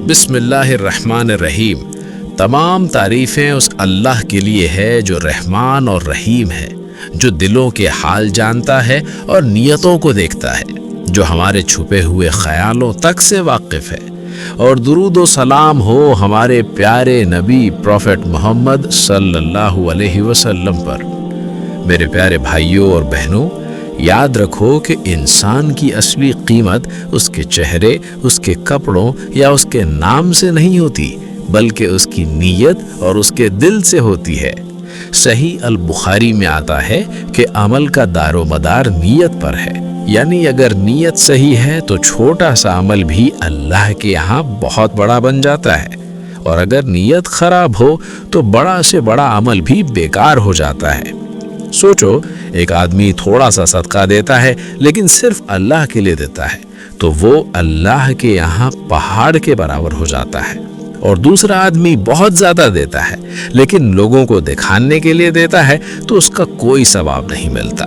بسم اللہ الرحمن الرحیم۔ تمام تعریفیں اس اللہ کے لیے ہے جو رحمان اور رحیم ہے، جو دلوں کے حال جانتا ہے اور نیتوں کو دیکھتا ہے، جو ہمارے چھپے ہوئے خیالوں تک سے واقف ہے۔ اور درود و سلام ہو ہمارے پیارے نبی پروفٹ محمد صلی اللہ علیہ وسلم پر۔ میرے پیارے بھائیوں اور بہنوں، یاد رکھو کہ انسان کی اصلی قیمت اس کے چہرے، اس کے کپڑوں یا اس کے نام سے نہیں ہوتی، بلکہ اس کی نیت اور اس کے دل سے ہوتی ہے۔ صحیح البخاری میں آتا ہے کہ عمل کا دار و مدار نیت پر ہے، یعنی اگر نیت صحیح ہے تو چھوٹا سا عمل بھی اللہ کے یہاں بہت بڑا بن جاتا ہے، اور اگر نیت خراب ہو تو بڑا سے بڑا عمل بھی بیکار ہو جاتا ہے۔ سوچو، ایک آدمی تھوڑا سا صدقہ دیتا ہے لیکن صرف اللہ کے لیے دیتا ہے تو وہ اللہ کے یہاں پہاڑ کے برابر ہو جاتا ہے، اور دوسرا آدمی بہت زیادہ دیتا ہے لیکن لوگوں کو دکھانے کے لیے دیتا ہے تو اس کا کوئی ثواب نہیں ملتا۔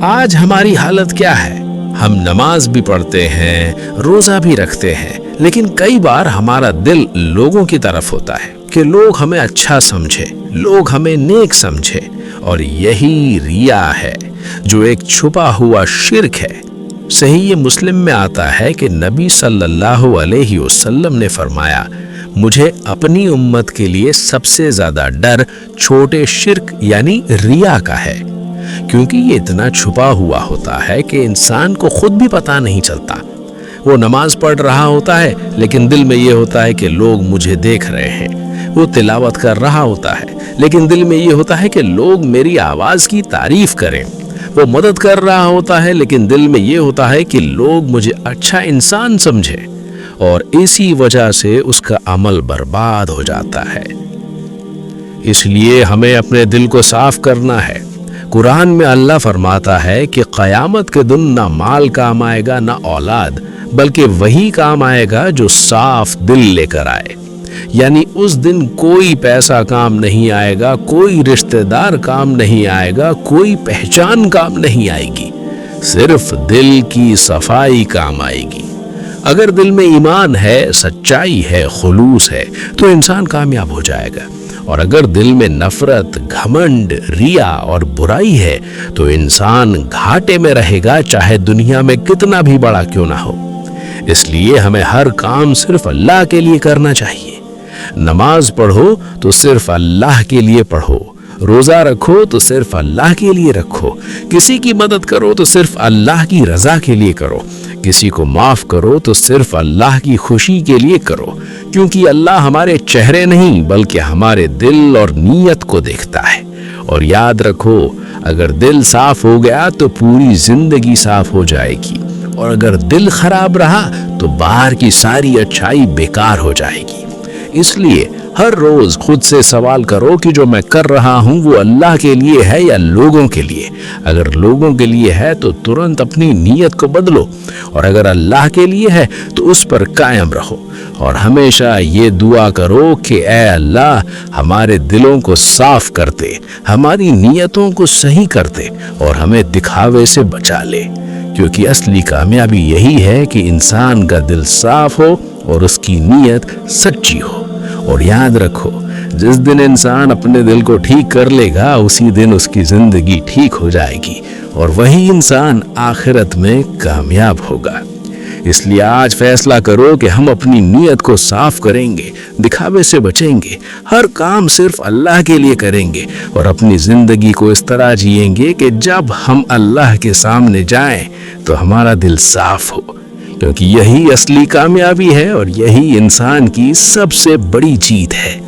آج ہماری حالت کیا ہے؟ ہم نماز بھی پڑھتے ہیں، روزہ بھی رکھتے ہیں، لیکن کئی بار ہمارا دل لوگوں کی طرف ہوتا ہے کہ لوگ ہمیں اچھا سمجھے، لوگ ہمیں نیک سمجھے، اور یہی ریا ہے جو ایک چھپا ہوا شرک ہے۔ صحیح مسلم میں آتا ہے کہ نبی صلی اللہ علیہ وسلم نے فرمایا، مجھے اپنی امت کے لیے سب سے زیادہ ڈر چھوٹے شرک یعنی ریا کا ہے، کیونکہ یہ اتنا چھپا ہوا ہوتا ہے کہ انسان کو خود بھی پتہ نہیں چلتا۔ وہ نماز پڑھ رہا ہوتا ہے لیکن دل میں یہ ہوتا ہے کہ لوگ مجھے دیکھ رہے ہیں۔ وہ تلاوت کر رہا ہوتا ہے لیکن دل میں یہ ہوتا ہے کہ لوگ میری آواز کی تعریف کریں۔ وہ مدد کر رہا ہوتا ہے لیکن دل میں یہ ہوتا ہے کہ لوگ مجھے اچھا انسان سمجھے، اور اسی وجہ سے اس کا عمل برباد ہو جاتا ہے۔ اس لیے ہمیں اپنے دل کو صاف کرنا ہے۔ قرآن میں اللہ فرماتا ہے کہ قیامت کے دن نہ مال کام آئے گا نہ اولاد، بلکہ وہی کام آئے گا جو صاف دل لے کر آئے۔ یعنی اس دن کوئی پیسہ کام نہیں آئے گا، کوئی رشتہ دار کام نہیں آئے گا، کوئی پہچان کام نہیں آئے گی، صرف دل کی صفائی کام آئے گی۔ اگر دل میں ایمان ہے، سچائی ہے، خلوص ہے تو انسان کامیاب ہو جائے گا، اور اگر دل میں نفرت، گھمنڈ، ریا اور برائی ہے تو انسان گھاٹے میں رہے گا، چاہے دنیا میں کتنا بھی بڑا کیوں نہ ہو۔ اس لیے ہمیں ہر کام صرف اللہ کے لیے کرنا چاہیے۔ نماز پڑھو تو صرف اللہ کے لیے پڑھو، روزہ رکھو تو صرف اللہ کے لیے رکھو، کسی کی مدد کرو تو صرف اللہ کی رضا کے لیے کرو، کسی کو معاف کرو تو صرف اللہ کی خوشی کے لیے کرو، کیونکہ اللہ ہمارے چہرے نہیں بلکہ ہمارے دل اور نیت کو دیکھتا ہے۔ اور یاد رکھو، اگر دل صاف ہو گیا تو پوری زندگی صاف ہو جائے گی، اور اگر دل خراب رہا تو باہر کی ساری اچھائی بیکار ہو جائے گی۔ اس لیے ہر روز خود سے سوال کرو کہ جو میں کر رہا ہوں وہ اللہ کے لیے ہے یا لوگوں کے لیے۔ اگر لوگوں کے لیے ہے تو ترنت اپنی نیت کو بدلو، اور اگر اللہ کے لیے ہے تو اس پر قائم رہو، اور ہمیشہ یہ دعا کرو کہ اے اللہ ہمارے دلوں کو صاف کرتے، ہماری نیتوں کو صحیح کرتے، اور ہمیں دکھاوے سے بچا لے، کیونکہ اصلی کامیابی یہی ہے کہ انسان کا دل صاف ہو اور اس کی نیت سچی ہو۔ اور یاد رکھو، جس دن انسان اپنے دل کو ٹھیک کر لے گا اسی دن اس کی زندگی ٹھیک ہو جائے گی، اور وہی انسان آخرت میں کامیاب ہوگا۔ اس لیے آج فیصلہ کرو کہ ہم اپنی نیت کو صاف کریں گے، دکھاوے سے بچیں گے، ہر کام صرف اللہ کے لیے کریں گے، اور اپنی زندگی کو اس طرح جئیں گے کہ جب ہم اللہ کے سامنے جائیں تو ہمارا دل صاف ہو، کیونکہ یہی اصلی کامیابی ہے اور یہی انسان کی سب سے بڑی جیت ہے۔